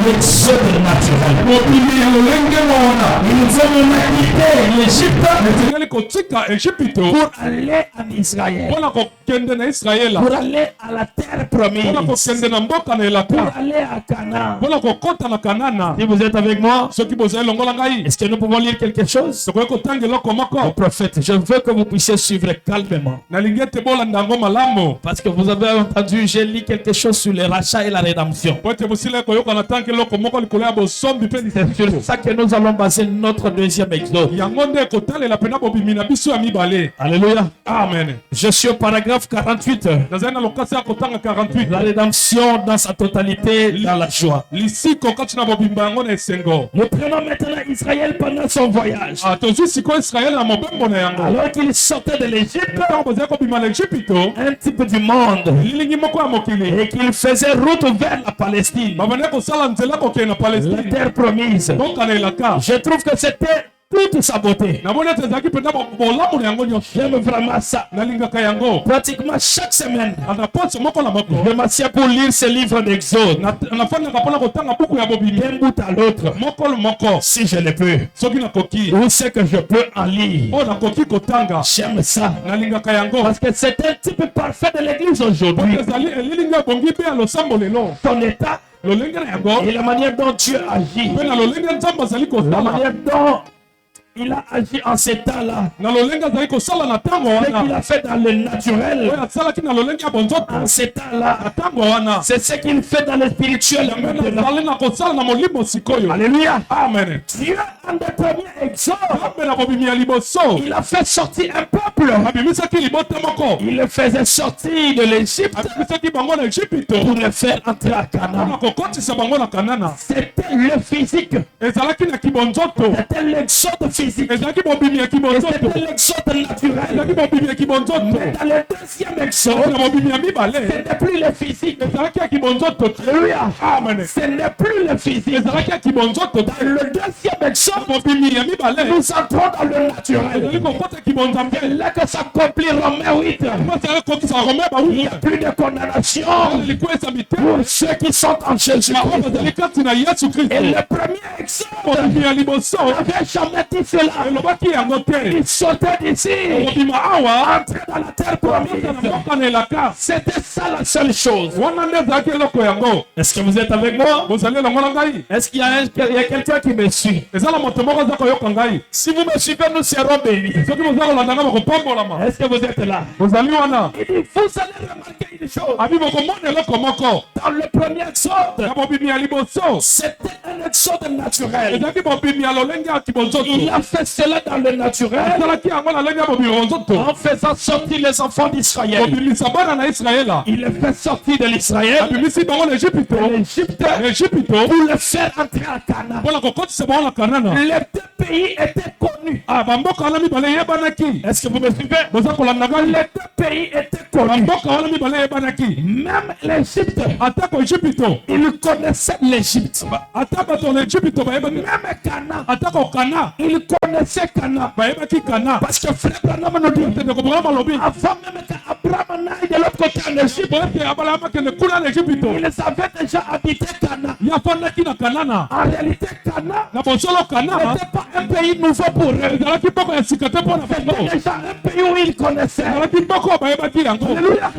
l'exode naturel. Ils ont quitté l'Égypte pour aller en Israël. Pour aller à la terre promise. Pour aller à Canaan. Si vous êtes avec moi, est-ce que nous pouvons lire quelque chose? Le prophète, je veux que vous puissiez suivre calmement. Parce que vous avez entendu, j'ai lu quelque chose sur le rachat et la rédemption. C'est sur ça que nous allons baser notre deuxième exode. Alléluia. Amen. Je suis au paragraphe 48. La rédemption dans sa totalité dans la joie. Nous prenons maintenant Israël pendant son voyage. Alors qu'il sortait de l'Égypte, un type du monde, et qu'il faisait route vers la Palestine, la terre promise. Je trouve que c'était toute sa beauté. J'aime vraiment ça. Pratiquement chaque semaine, je m'assieds pour lire ce livre d'Exode d'un bout à l'autre, si je le peux. Où c'est que je peux en lire? J'aime ça. Parce que c'est un type parfait de l'église aujourd'hui. Ton état et la manière dont Dieu agit, la manière dont il a agi en ces temps-là. Ce qu'il a fait dans le naturel, en ces temps-là, c'est ce qu'il fait dans le spirituel maintenant. Alléluia. Amen. Dieu, en le premier exode, il a fait sortir un peuple. Il le faisait sortir de l'Égypte pour le faire entrer à Canaan. C'était le physique. C'était l'exode physique. C'était l'exode naturel. Mais dans le deuxième exode, ce n'est plus le physique. Alléluia. Ce n'est plus le physique. Dans le deuxième exode, nous entrons dans le naturel. C'est là que s'accomplit Romains 8. Il n'y a plus de condamnation pour ceux qui sont en Jésus-Christ. Et le premier exode n'avait jamais dit cela. Il sautait d'ici, entrait dans la terre promise. C'était ça la seule chose. Est-ce que vous êtes avec moi? Est-ce qu'il y a quelqu'un qui me suit? Si vous me suivez, nous serons bénis. Est-ce que vous êtes là? Il dit, vous allez remarquer une chose. Dans le premier exode, c'était un exode naturel. Il a fait cela dans le naturel en faisant sortir les enfants d'Israël. Il les fait sortir de l'Israël, de l'Égypte, pour les faire entrer à Canaan. Les deux pays étaient connus. Est-ce que vous me suivez? Les deux pays étaient connus. Même l'Égypte, ils connaissaient l'Égypte. Même Canaan, ils connaissaient Canaan. Parce que frère Branham nous dit, avant même qu'Abraham n'aille de l'autre côté en Égypte, ils avaient déjà habité Canaan. En réalité, Canaan n'était pas un pays nouveau pour eux. C'était déjà un pays où ils connaissaient. Alléluia.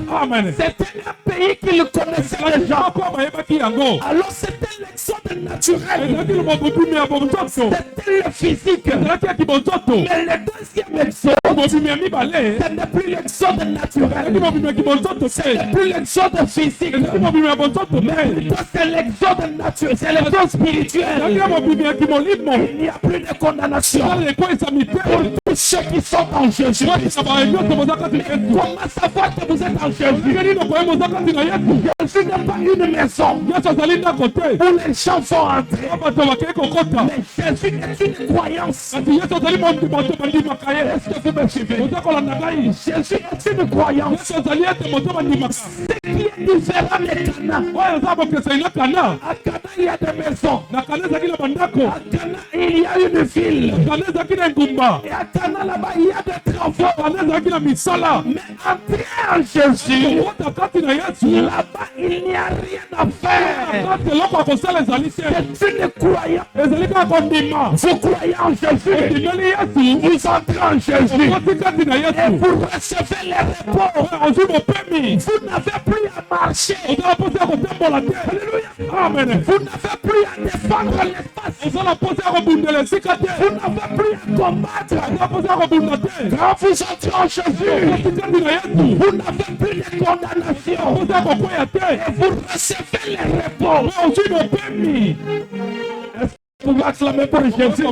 C'était un pays qu'ils connaissaient déjà. Alors c'était l'exode naturel. C'était le physique. Mais le deuxième exode, ce n'est plus l'exode naturel. Ce n'est plus l'exode physique. Mais plutôt c'est l'exode naturel. C'est l'exode spirituel. Il n'y a plus de condamnation pour tous ceux qui sont en Jésus. Mais comment savoir que vous êtes en Jésus? Jésus n'est pas une maison où les gens vont entrer. Mais Jésus est une croyance. Est-ce que vous me suivez? Jésus est une croyance. Ce qui est différent de Canaan. À Canaan, il y a des maisons. À Canaan, il y a une ville. Et à Canaan, là-bas, il y a des travaux. Mais entrer en Jésus, là-bas, il n'y a rien à faire. C'est là qu'on conseille les alliés. Tu ne croyez pas. Les alliés qu'on dit, Vous croyez en Jésus. Vous entrez en Jésus. Et vous recevez les repos. Vous n'avez plus à marcher. Alléluia. Amen. Vous n'avez plus à défendre l'espace. Vous n'avez plus à combattre. Quand vous entrez en Jésus, vous n'avez plus de condamnation. Et vous recevez les repos. Est-ce que vous pouvez acclamer pour Jésus?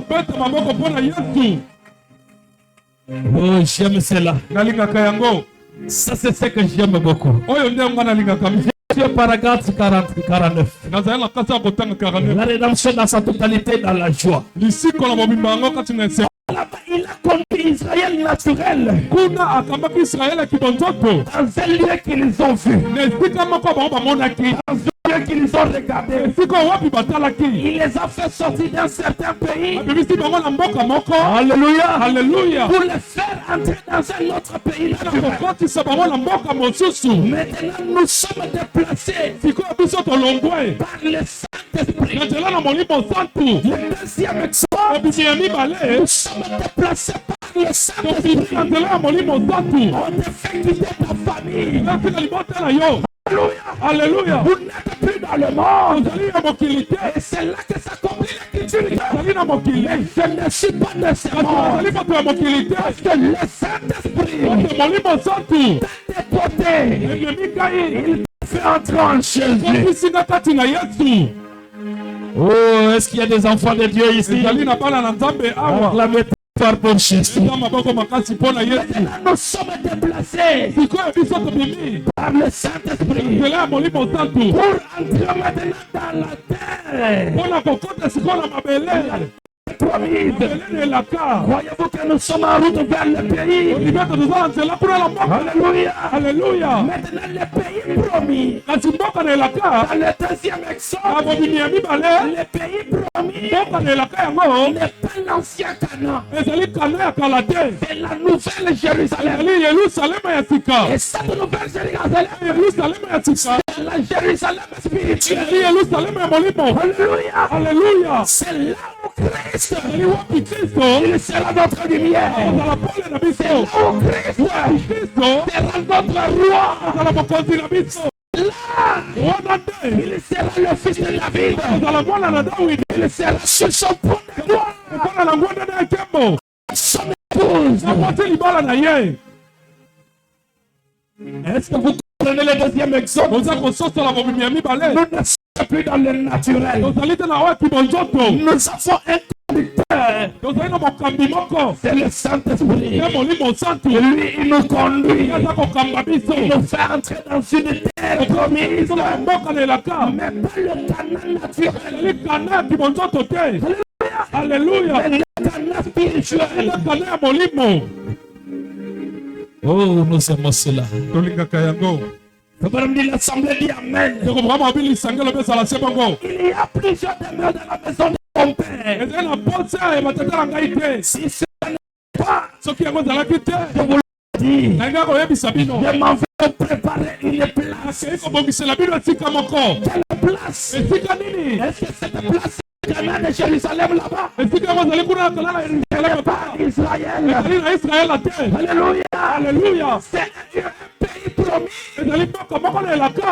Oh, j'aime cela. Ça, c'est ce que j'aime beaucoup. Paragraphe 49. La rédemption dans sa totalité dans la joie. Là-bas, il a conduit Israël naturel dans un lieu qu'ils ont vu, dans un lieu qu'ils ont regardé. Il les a fait sortir d'un certain pays. Alléluia. Alléluia. Pour les faire entrer dans un autre pays naturel. Maintenant, nous sommes déplacés par le Saint-Esprit. Le deuxième exemple, nous sommes déplacés par le Saint-Esprit. On te fait quitter ta famille. Alléluia. Alléluia. Vous n'êtes plus dans le monde. Et c'est là que s'accomplit l'écriture. Mais je ne suis pas de ce monde. Parce que le Saint-Esprit t'a déporté. Il t'a fait entrer en Jésus. Oh, est-ce qu'il y a des enfants de Dieu ici? Acclamez pour Jésus. Nous sommes déplacés par le Saint-Esprit pour entrer maintenant dans la terre promise. Croyez-vous que nous sommes en route vers le pays? Alléluia. Alléluia. Maintenant le pays promis. Dans le deuxième exode, le pays promis n'est pas l'ancien Canaan. C'est la nouvelle Jérusalem. Et cette nouvelle Jérusalem, c'est la Jérusalem spirituelle. Alléluia. Alléluia. C'est là où Christ, il sera notre lumière. C'est là où Christ sera notre roi. Là, il sera le fils de David. Il sera sur son trône de gloire. Son épouse. Est-ce que vous comprenez le deuxième exode? Nous ne sommes plus dans le naturel. Nous avons un conducteur. C'est le Saint-Esprit. Et lui, il nous conduit. Il nous fait entrer dans une terre promise. Mais pas le Canaan naturel. Alléluia. Mais le Canaan spirituel. Oh, nous aimons cela. L'assemblée dit Amen. Il y a plusieurs demeures dans la maison de ton père. Si ce n'est pas, je vous le dis, je m'en vais préparer une place. Quelle place? Est-ce que cette place est Canaan de Jérusalem là-bas? C'est pas Israël. Alléluia. Alléluia. C'est un pays promis.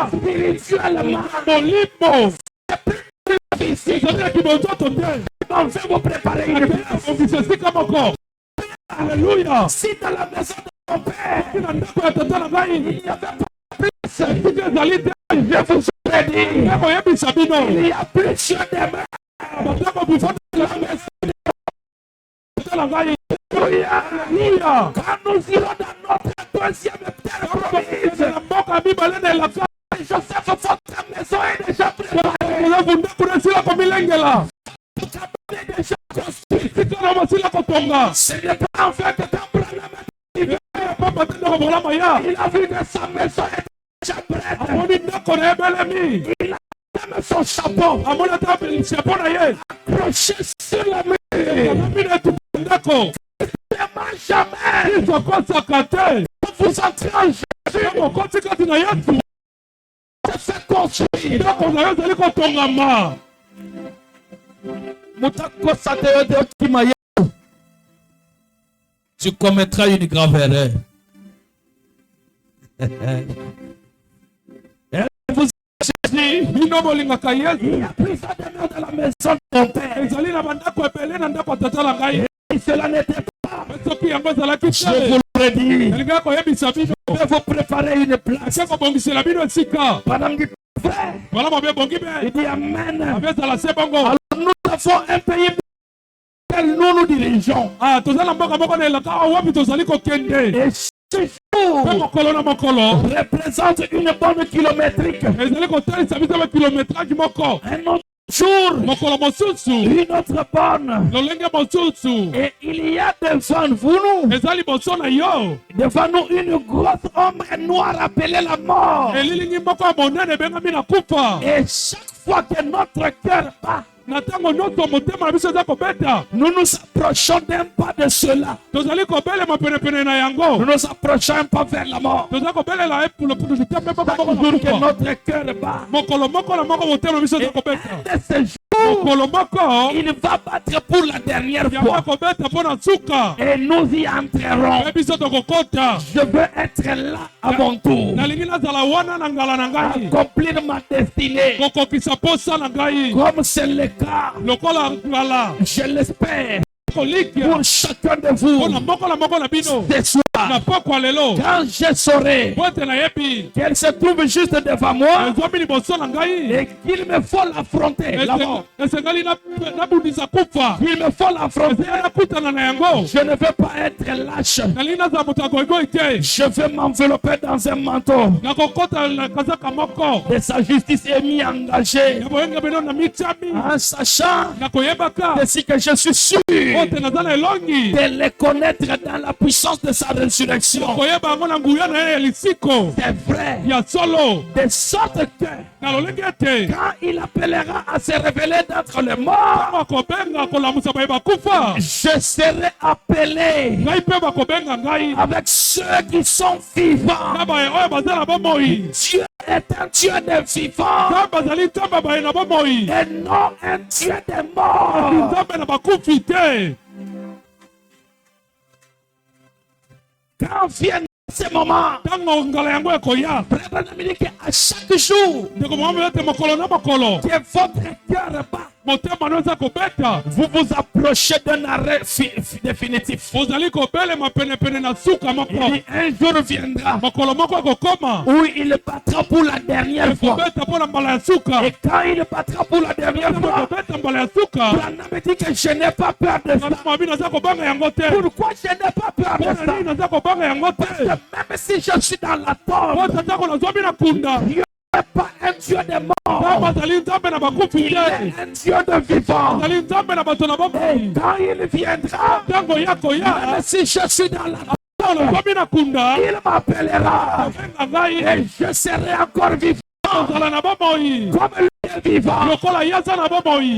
Spirituellement. C'est on veut vous préparer une place. Alléluia. Si dans la maison de ton père, il n'y avait pas de place, je vous ai dit, il y a plusieurs demeures. Alléluia. Quand nous irons dans notre deuxième terre promise, Joseph, votre maison est déjà préparée. Déjà construit. Ce n'est pas en fait que ton il a vu que sa maison est déjà prête. Il a mis son chapeau accroché sur la main. Jamais vous entrez en Jésus. se fait construire. Tu commettras une grave erreur. Vous il y a pris sa demeure dans la maison de mon père. Et cela n'était pas. Je vous l'aurais dit. Je vais vous préparer une place. Madame dit frère. Il dit amen. Alors nous avons un pays que nous nous dirigeons. Et ce jour représente une bonne kilométrique. Un autre jour, une autre bonne. Et il y a devant vous, devant nous, une grosse ombre noire appelée la mort. Et chaque fois que notre cœur bat, nous nous approchons d'un pas de cela. Nous nous approchons un pas vers la mort. Chaque jour que notre cœur bat, il va battre pour la dernière fois. Et nous y entrerons. Je veux être là à mon tour. Accomplir ma destinée. Comme c'est le cas. Je l'espère. Pour chacun de vous, ce soir, quand je saurai qu'elle se trouve juste devant moi et qu'il me faut l'affronter, il me faut l'affronter, je ne veux pas être lâche. Je veux m'envelopper dans un manteau de sa justice et m'y engager en sachant que je suis sûr de les connaître dans la puissance de sa résurrection. C'est vrai. De sorte que quand il appellera à se révéler d'entre les morts, je serai appelé avec ceux qui sont vivants. Dieu est un Dieu de vivants et non un Dieu de morts. Quand viennent ces moments, à chaque jour que votre cœur bat, vous vous approchez d'un arrêt définitif. Il dit, un jour viendra où il battra pour la dernière fois. Et quand il battra pour la dernière fois, Branham me dit que je n'ai pas peur de ça. Pourquoi je n'ai pas peur de ça? Parce que même si je suis dans la tombe, Dieu n'est pas un Dieu de mort. Il est un Dieu de vivant. Et quand il viendra, même si je suis dans la tombe, il m'appellera. Et je serai encore vivant. Comme lui est vivant.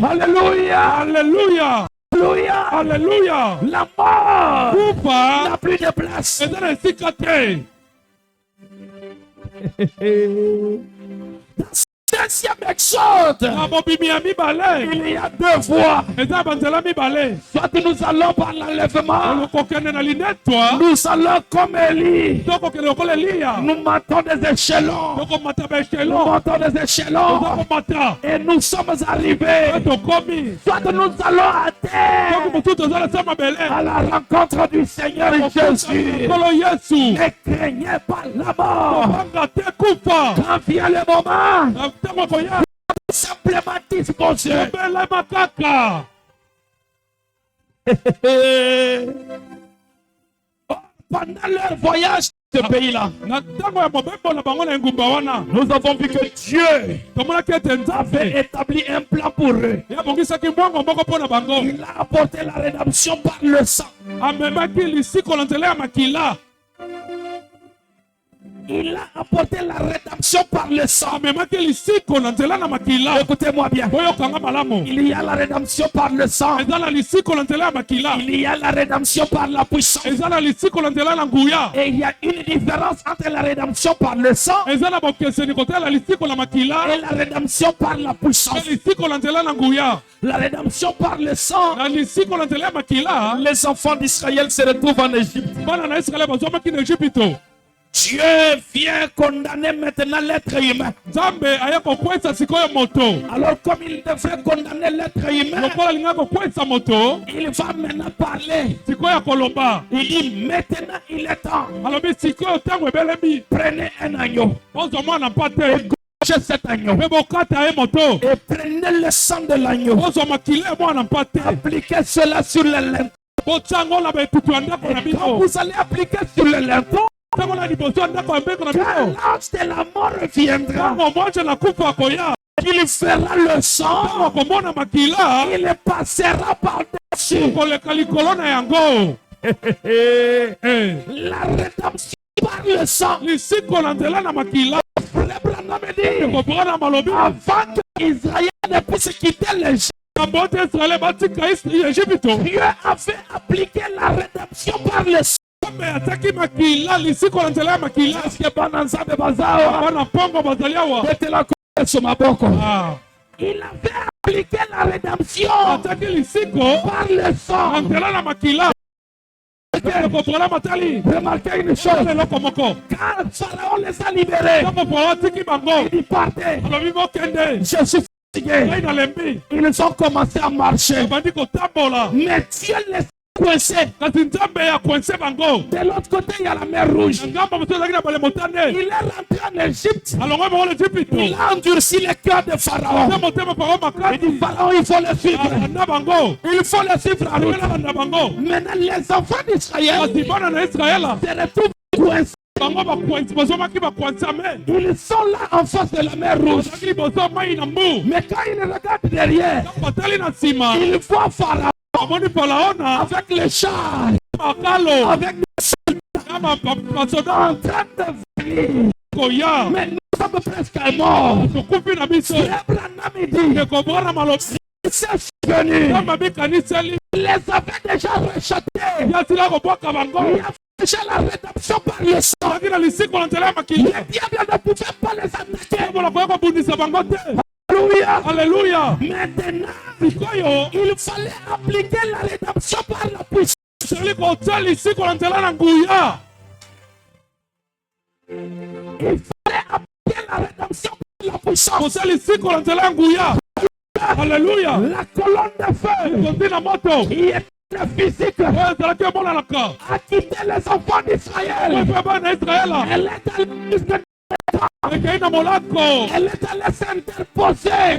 Alléluia. Alléluia. Alléluia. Alléluia. La mort n'a plus de place. Deuxième exode, il y a deux voies. Soit nous allons par l'enlèvement, nous allons comme Élie, nous montons des échelons, et nous sommes arrivés. Soit nous allons à terre, à la rencontre du Seigneur Jésus. Ne craignez pas la mort. Quand vient le moment, simplement disposer. Pendant leur voyage de ce pays-là, nous avons vu que Dieu avait établi un plan pour eux. Il a apporté la rédemption par le sang. Il a apporté la rédemption par le sang. Écoutez-moi bien. Il y a la rédemption par le sang. Il y a la rédemption par la puissance. Et il y a une différence entre la rédemption par le sang et la rédemption par la puissance. La rédemption par le sang, les enfants d'Israël se retrouvent en Égypte. Dieu vient condamner maintenant l'être humain. Alors comme il devrait condamner l'être humain, il va maintenant parler. Il dit maintenant il est temps. Prenez un agneau. Et cet agneau. Et prenez le sang de l'agneau. Appliquez cela sur le linteau. Et quand vous allez appliquer sur le linteau, quand l'ange de la mort viendra, il fera le sang, il passera par-dessus. La rédemption par le sang. Avant qu'Israël ne puisse quitter l'Égypte, Dieu avait appliqué la rédemption par le sang. Il avait appliqué la rédemption par le sang. Remarquez une chose. Quand Pharaon les a libérés, ils partaient. Je suis fatigué. Ils ont commencé à marcher. Mais Dieu les a coincés. De l'autre côté, il y a la mer Rouge. Il est rentré en Égypte. Il a endurci le cœur de Pharaon. Il dit Pharaon, il faut le suivre. Il faut le suivre en route. Maintenant, les enfants d'Israël se retrouvent coincés. Ils sont là en face de la mer Rouge. Mais quand ils regardent derrière, ils voient Pharaon avec les chars, avec les soldats en train de venir. Mais nous sommes presque morts. C'est venu. Il les avait déjà rejetés. Il y a déjà la rédemption par le sang. Les diables ne pouvaient pas les attaquer. Alléluia. Maintenant, il fallait appliquer la rédemption par la puissance. Il fallait appliquer la rédemption par la puissance. Alléluia. La colonne de feu qui est le physique a quitté les enfants d'Israël. Elle est à l'île. Elle est allée s'interposer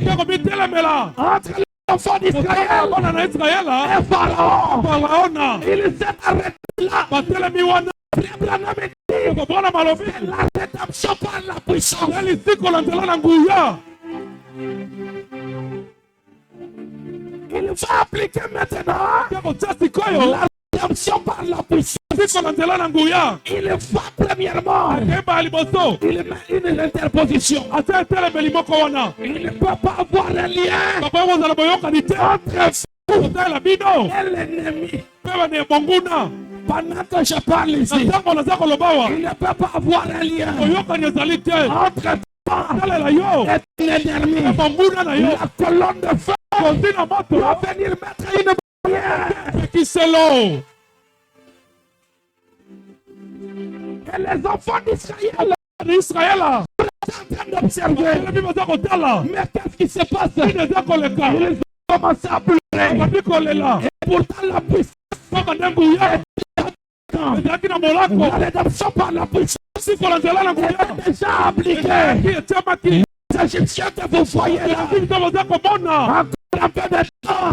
entre les enfants d'Israël et Pharaon. Il s'est arrêté là. C'est la rédemption par la puissance. Il va appliquer maintenant la rédemption par la puissance. Il va premièrement, il met une interposition. Il ne peut pas avoir un lien entre vous et l'ennemi. Pendant que je parle ici, il ne peut pas avoir un lien entre toi et l'ennemi. La colonne de feu va venir mettre une barrière. Et les enfants d'Israël sont en train d'observer. Mais qu'est-ce qui se passe? Ils ont commencé à pleurer. Et pourtant la puissance la rédemption par la puissance est déjà appliquée. Les Égyptiens que vous voyez là, encore un peu de temps,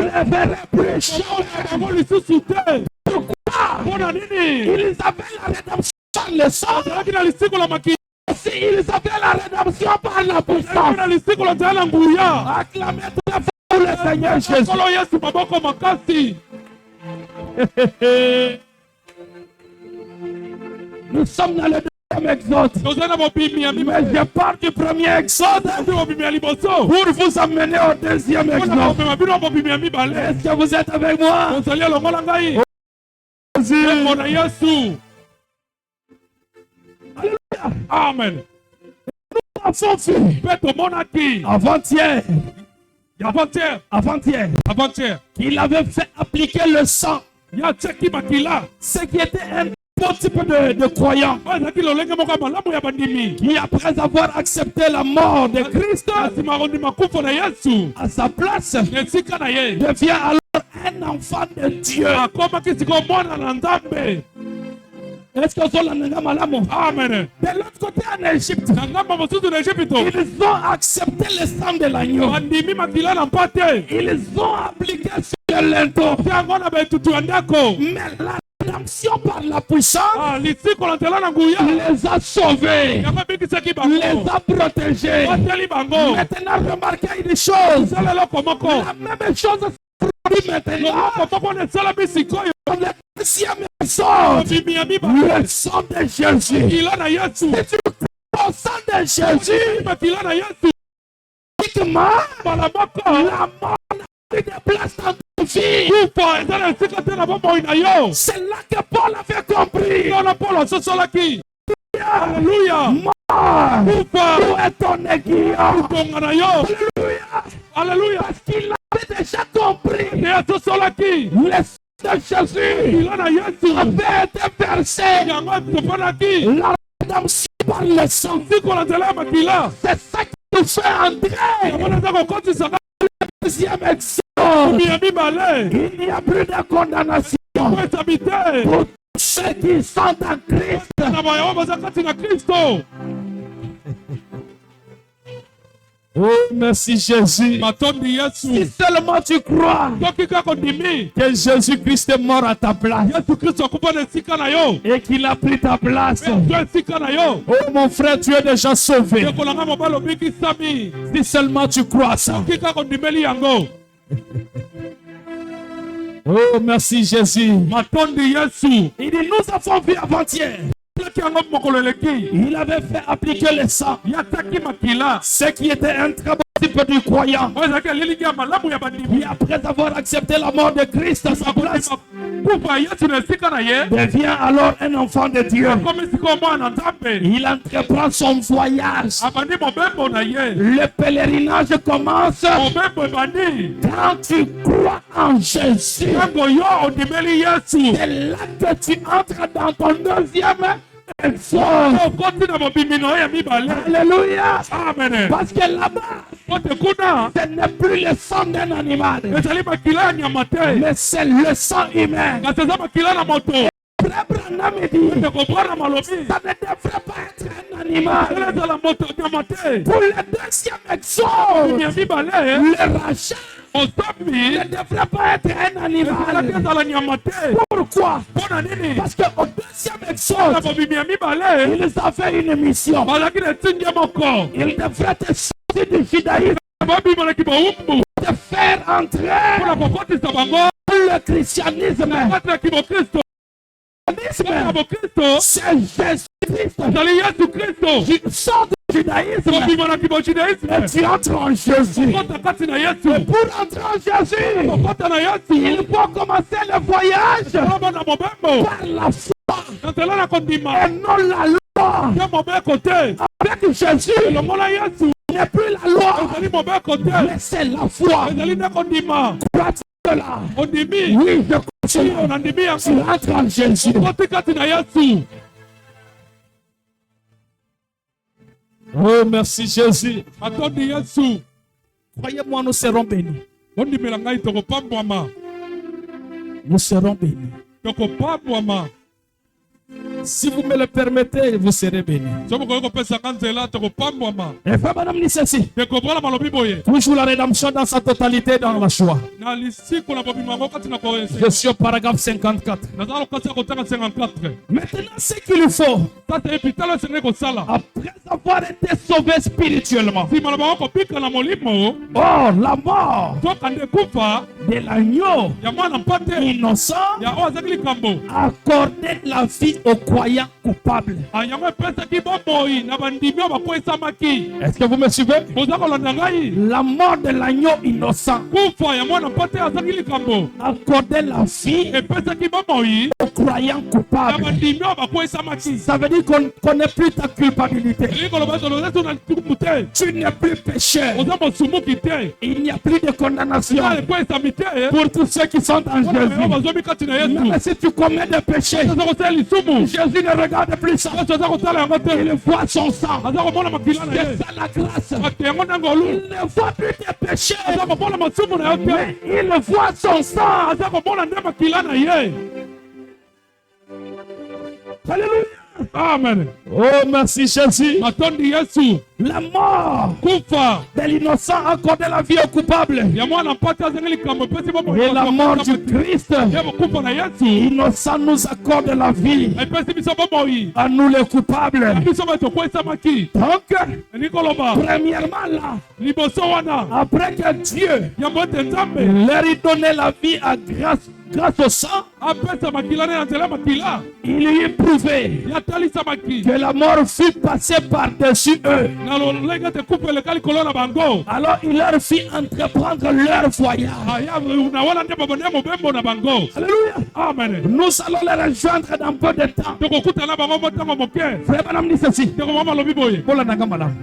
ne verrez plus jamais. Pourquoi? Ils avaient la rédemption par le sang. Si ils avaient la rédemption par la puissance, acclamez très fort le Seigneur Jésus. Nous sommes dans le exode. Mais je pars du premier exode pour vous amener au deuxième exode. Est-ce que vous êtes avec moi? Alléluia. Amen. Nous avons vu avant-hier qu'il avait fait appliquer le sang. Ce qui était un bon type de croyant qui, après avoir accepté la mort de Christ à sa place, devient alors un enfant de Dieu. Est-ce que Amen. De l'autre côté en Égypte, ils ont accepté le sang de l'agneau. Ils ont appliqué sur le linteau. Mais la rédemption par la puissance les a sauvés, les a protégés. Maintenant, remarquez une chose. La même chose maintenant. Le sang de Jésus. C'est le sang de Jésus. Uniquement, la mort n'a de place dans ta vie. C'est là que Paul avait compris. Alléluia. Mort, où est ton aiguillon? Alléluia. Parce qu'il avait déjà compris. De Jésus avait été versé. La rédemption par le sang. C'est ça qui nous fait entrer. Le deuxième exode. Il n'y a plus de condamnation pour ceux qui sont en Christ. Oh, merci Jésus. Si seulement tu crois que Jésus-Christ est mort à ta place et qu'il a pris ta place, oh mon frère, tu es déjà sauvé. Si seulement tu crois ça. Oh, merci Jésus. Il dit, nous avons vu avant-hier. Il avait fait appliquer le sang. Ce qui était un très bon type du croyant. Et après avoir accepté la mort de Christ à sa place, devient alors un enfant de Dieu. Il entreprend son voyage. Le pèlerinage commence quand tu crois en Jésus. C'est là que tu entres dans ton deuxième exode. Alléluia. Amen. Parce que là-bas, ce n'est plus le sang d'un animal, mais c'est le sang humain. Frère Branham dit, ça ne devrait pas être un animal. Pour le deuxième exode, le rachat ne devrait pas être un animal. Pourquoi? Parce qu'au deuxième exode, ils avaient une mission. Ils devraient être sortis du judaïsme, de faire entrer le christianisme. C'est Jésus-Christ. Tu sors du judaïsme et tu entres en Jésus. Et pour entrer en Jésus, il faut commencer le voyage par la foi et non la loi. Avec Jésus, il n'y a plus la loi, mais c'est la foi. Crois-tu là? Oui, je continue. Tu entres en Jésus. Oh, merci Jésus. Croyez-moi, nous serons bénis. Nous serons bénis. Si vous me le permettez, vous serez bénis. Et frère madame dit ceci. Toujours la rédemption dans sa totalité dans la joie. Je suis au paragraphe 54. Maintenant, ce qu'il lui faut, après avoir été sauvé spirituellement, oh, la mort de l'agneau ya mwana mpate innocent ya oyo azaki likambo accordait la vie aux croyants coupables. yango epesaki bomoi na bandimi oyo bakwesamaki. Est-ce que vous me suivez? Boza kolanda ngai? La mort de l'agneau innocent Kufa ya mwana mpate azaki likambo accordait la vie epesaki bomoi aux croyants na coupables. bandimi oyo bakwesamaki. Ça veut dire qu'on ne connaît plus ta culpabilité. likoloba toloza so na litumu te. Tu n'es plus pécheur. oza mosumuki te. Il n'y a plus de condamnation na ekwesami te pour tous ceux qui sont en wana oyo Jésus. bazomi kati na yesu. Même si tu commets des péchés, aza kosala lisumu Jésus ne regarde plus ça. yesu aza kotala yango te. Il voit son sang. aza komona makila na ye. C'est ça la grâce. ate yango ntango olu Il ne voit plus tes péchés, aza komona masumu na yo te. mais il voit son sang. aza komona nde makila na ye. Alléluia. Amen. Oh, merci Jésus. matondi yesu La mort kufa de l'innocent accordait la vie aux coupables. ya mwana mpate azangi likambo epesi Et la mort du Christ ye bokufa na yesu innocent nous accorde la vie epesi biso bomoi à nous les coupables. biso bato okwesamaki. Donc, elingi koloba premièrement là, liboso wana après que Dieu yambo ete nzambe leur ait donné la vie à grâce au sang, apesa makila ne na nzela makila il lui est prouvé yatalisamaki que la mort fut passée par-dessus eux. na lolenge ete kufa eleka likolo na bango. Alors il leur fit entreprendre leur voyage. aya na wana nde babonde mobembo na bango. Alléluia. amen. Nous allons les rejoindre dans peu de temps. tokokutana bango mo ntango moke. Frère Madame dit ceci. ndeko mama alobi boye. Paul Nanga Madame.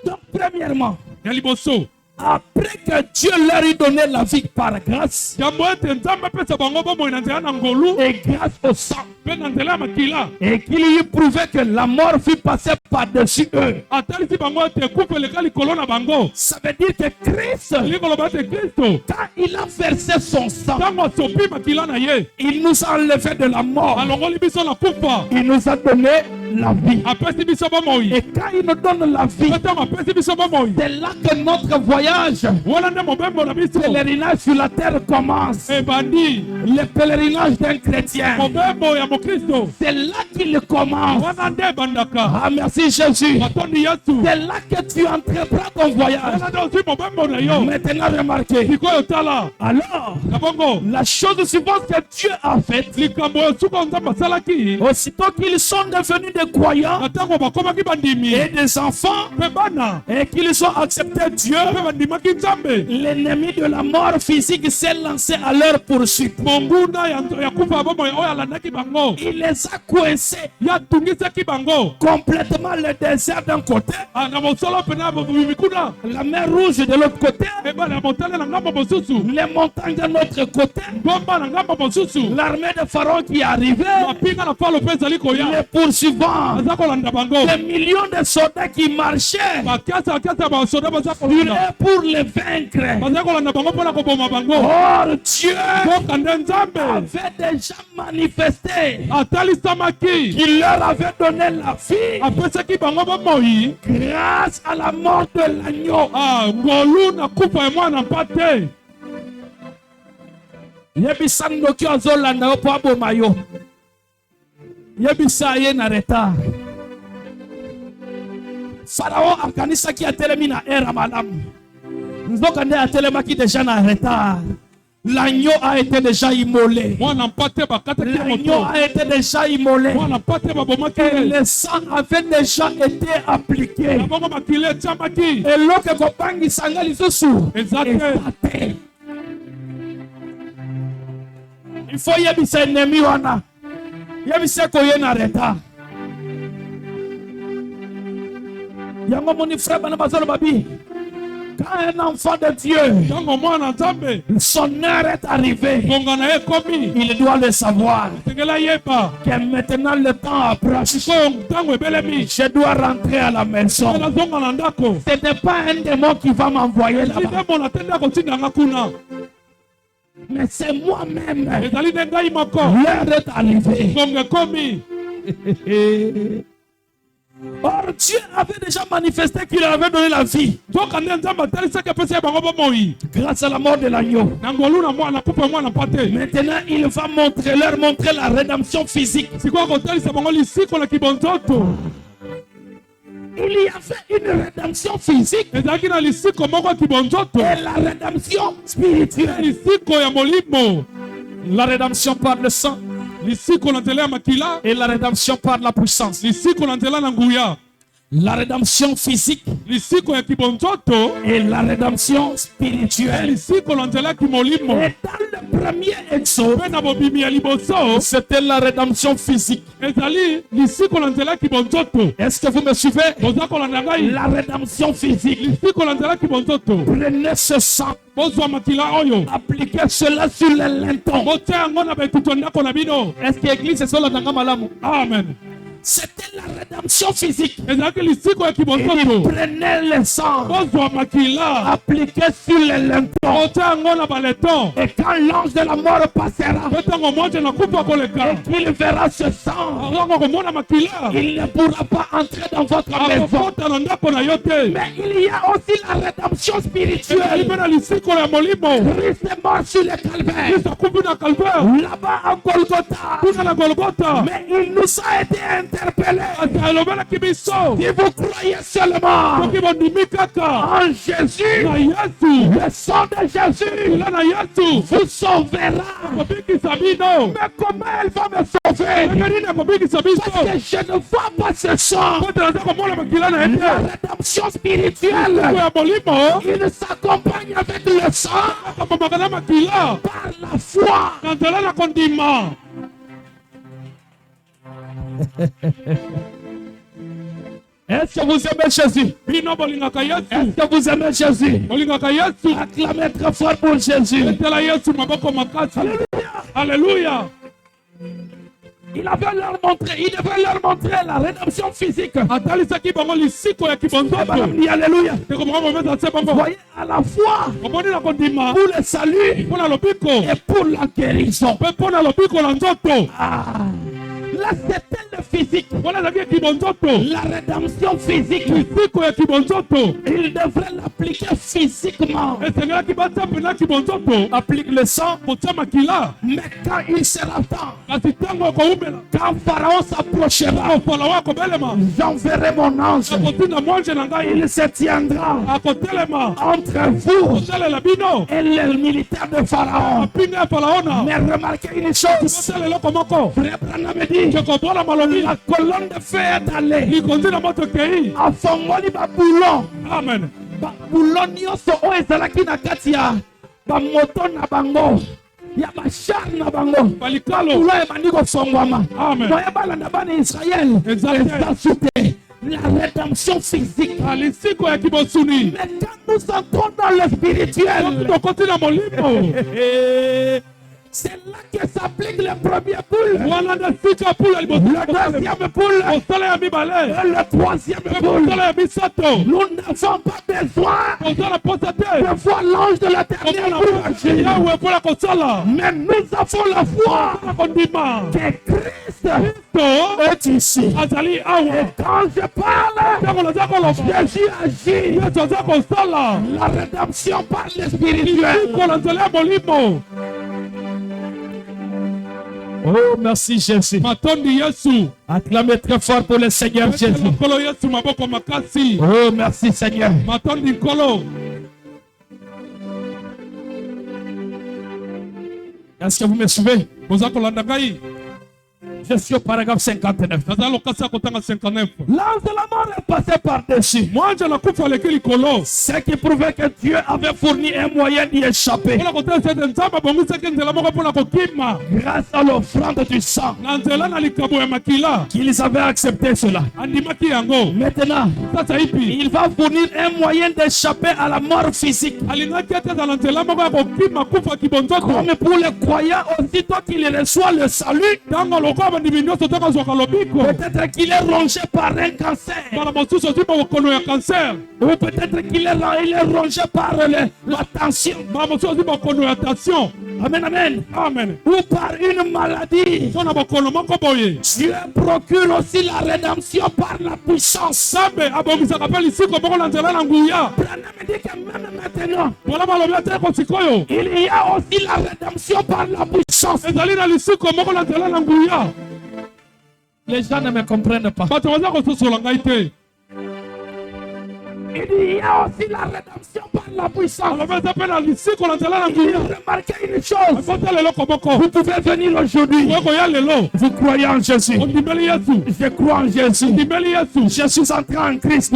Donc premièrement, ya liboso après que Dieu leur ait donné la vie par grâce yambo ete nzambe apesa bango bomoi na nzela na ngolu et grâce au sang, mpe na nzela ya makila et qu'il lui ait prouvé que la mort fut passée par-dessus eux, atalisi bango ete kufa eleka likolo na bango. ça veut dire que Christ, elingi koloba ete kristo quand il a versé son sang, ntango asopi makila na ye il nous a enlevé de la mort, alongoli biso na kufa il nous a donné la vie. apesi biso bomoi. Et quand il nous donne la vie, mpe ntango apesi biso bomoi c'est là que notre voyage, wana nde mobembo na biso pèlerinage sur la terre commence. ebandi. Le pèlerinage d'un chrétien, mobembo ya mokristo c'est là qu'il commence. wana nde ebandaka. Ah, merci Jésus. matondi yesu C'est là que tu entreprends ton voyage. wana nde ozwi mobembo na yo. Maintenant, remarquez. sikoyo tala Alors, na bongo la chose suivante que Dieu a faite, likambo oyo suka nzambe asalaki aussitôt qu'ils sont devenus des croyants na ntango bakomaki bandimi et des enfants, mpe bana et qu'ils ont accepté Dieu, mpe bandimaki nzambe, l'ennemi de la mort physique s'est lancé à leur poursuite. monguna ya kufa ya bomoi oyo alandaki bango Il les a coincés yatungisaki bango complètement le désert d'un côté, na mosolo pena mikuna la mer rouge de l'autre côté, ebale ya motale na ngambo mosusu les montagnes de notre côté, ngomba na ngambo mosusu l'armée de Pharaon qui est arrivée, mapinga na falo mpe ezali koya les poursuivants, aza kolanda bango des millions de soldats qui marchaient bakiasa ya basoda baza sur kolanda eux pour les vaincre. baza kolanda bango mpona koboma bango. Or, Dieu mboka nde nzambe avait déjà manifesté atalisamaki qu'il leur avait donné la vie apesaki bango bomoi grâce à la mort de l'agneau. ngolu na kufa ya mwana mpate. Yebisa ndoki azolanda yo po aboma yo. Yebisa ye na retard. Pharaon akanisaki atelemi na era malamu. Nzoka nde atelemaki déjà na retard. L'agneau a été déjà immolé. Mwana mpate bakataki L'agneau moto. a été déjà immolé. Mwana mpate babomaki Et ye. le sang avait déjà été appliqué. na bongo makili etiamaki Eloko ekobangisa nga lisusu eza te. eza te. Il faut yebisa ennemi wana. Yebisa koye na retard. Yango moni frère bana bazolo babi. Quand un enfant de Dieu, ntango mwana nzambe son heure est arrivée, ngonga na ye ekomi il doit le savoir tengela yeba que maintenant le temps approche. sikoyo ntango ebelemi Je dois rentrer à la maison. nazonga na ndako. Ce n'est pas un démon qui va m'envoyer là-bas, idemona te nde akotindanga kuna mais c'est moi-même. ezali nde ngai moko L'heure est arrivée. ngonga ekomi. Or, Dieu avait déjà manifesté qu'il leur avait donné la vie nzoka nde nzambe atalisaki apesi ye bango bomoi grâce à la mort de l'agneau. na ngolu na mwana kufa mwana mpate. Maintenant, il va leur montrer la rédemption physique. sikoyo akotalisa bango lisiko na kibonzoto. il y avait une rédemption physique et la rédemption spirituelle. La rédemption par le sang et la rédemption par la puissance. La rédemption physique et la rédemption spirituelle. Et dans le premier Exode, c'était la rédemption physique. Est-ce que vous me suivez? la rédemption physique. Prenez ce sang, appliquez cela sur les lintons. Est-ce que l'église est sur la malamu? Amen. C'était la rédemption physique. Il prenait le sang, appliqué sur les lintons. Et quand l'ange de la mort passera, et qu'il verra ce sang, il ne pourra pas entrer dans votre maison. Mais il y a aussi la rédemption spirituelle. Christ est mort sur le calvaire. Là-bas à Golgotha. Mais il nous a été interpellé. Si vous croyez seulement en Jésus, le sang de Jésus vous sauvera. Mais comment elle va me sauver? Parce que je ne vois pas ce sang. La rédemption spirituelle, il s'accompagne avec le sang par la foi. Est-ce que vous aimez Jésus? Est-ce que vous aimez Jésus? Acclamez très fort pour Jésus. Alléluia. Alléluia. Il devait leur montrer la rédemption physique. Alléluia. Vous voyez, à la fois pour le salut et pour la guérison. Là, c'était le physique. La rédemption physique. Il devrait l'appliquer physiquement. Applique le sang. Mais quand il sera temps, quand Pharaon s'approchera, j'enverrai mon ange. Il se tiendra entre vous et les militaires de Pharaon. Mais remarquez une chose. Frère Branham dit, la colonne de feu est allée. Afongoli baboulon. Amen. Baboulon nyonso oyo ezalaki na kati ya bamoto na bango ya bashar na bango babulo ebandi kosongwama noye balanda bana Israel eza te. La rédemption physique. Mais quand nous entrons dans le spirituel, c'est là que s'applique le premier poule. Le deuxième poule. Et le troisième poule. Nous n'avons pas besoin de voir l'ange de l'éternel pour agir. Mais nous avons la foi que Christ est ici. Et quand je parle, Jésus agit. La rédemption par le spirituel. Oh, merci Jésus. Acclamez très fort pour le Seigneur Jésus. Oh, merci Seigneur. Est-ce que vous me suivez? Je suis au paragraphe 59. L'ange de la mort est passé par-dessus. Ce qui prouvait que Dieu avait fourni un moyen d'y échapper. Grâce à l'offrande du sang. Qu'ils avaient accepté cela. Maintenant, il va fournir un moyen d'échapper à la mort physique. Comme pour les croyants, aussitôt qu'ils reçoivent le salut, peut-être qu'il est rongé par un cancer. Ou peut-être qu'il est rongé par la tension. Amen, amen. Amen. Ou par une maladie. Dieu procure aussi la rédemption par la puissance. Branham dit que même maintenant, il y a aussi la rédemption par la puissance. Les gens ne me comprennent pas. Il dit, il y a aussi la rédemption par la puissance. Il Remarquez une chose. Vous pouvez venir aujourd'hui. Vous croyez en Jésus. Je crois en Jésus. Je suis entré en Christ.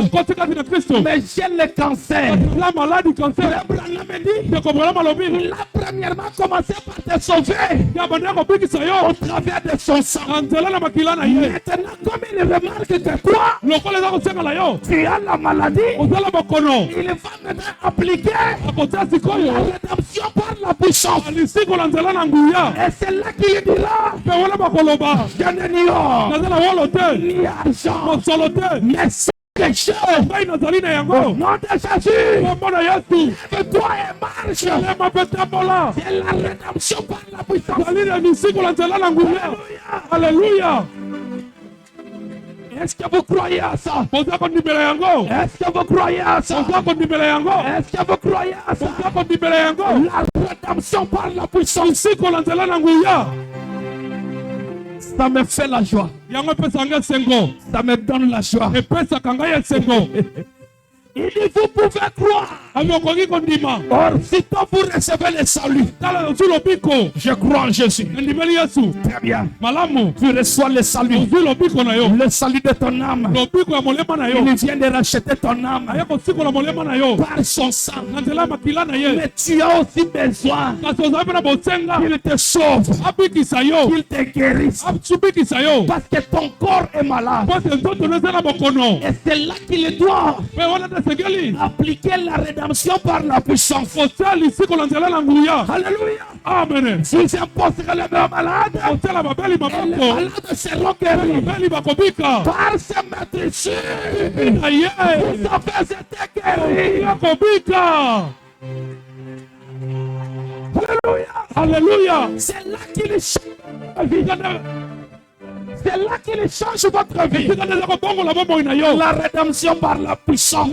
Mais j'ai le cancer. la maladie cancer. Abraham dit, il a premièrement commencé par te sauver au travers de son sang. Maintenant, comme il remarque que toi, tu as la maladie, il va maintenant appliquer la rédemption par la puissance. Et c'est là qu'il dira, je n'ai ni argent, mais c'est quelque chose. Au nom de Jésus, lève-toi et marche. C'est la rédemption par la puissance. Alléluia. Est-ce que vous croyez à ça? Est-ce que vous croyez à ça? Est-ce que vous croyez à ça? La rédemption par la puissance. Ça me fait la joie. Ça me donne la joie. Il dit, vous pouvez croire. Or, si toi vous recevez le salut, je crois en Jésus. Très bien. Tu reçois le salut. Le salut de ton âme. Il vient de racheter ton âme par son sang. Mais tu as aussi besoin qu'il te sauve, qu'il te guérisse. Parce que ton corps est malade. Et c'est là qu'il doit appliquer la rédemption par la puissance. Alléluia. Amen. Si j'impose que les malades, les malades seront guéris. Par ces maîtrises, vous avez été guéris. Alléluia. C'est là qu'il change. C'est là qu'il change votre vie. La rédemption par la puissance.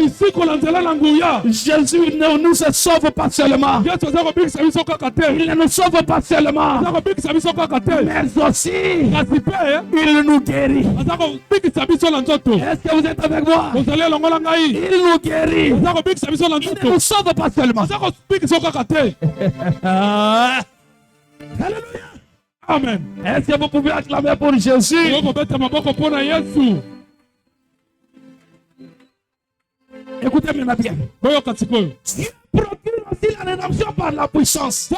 Jésus ne nous sauve pas seulement. Il ne nous sauve pas seulement. Mais aussi, il nous guérit. Est-ce que vous êtes avec moi? Il nous guérit. Il ne nous sauve pas seulement. Alléluia. Amen. Est-ce que vous pouvez acclamer pour Jésus? Écoutez maintenant bien. Dieu procure aussi la rédemption par la puissance.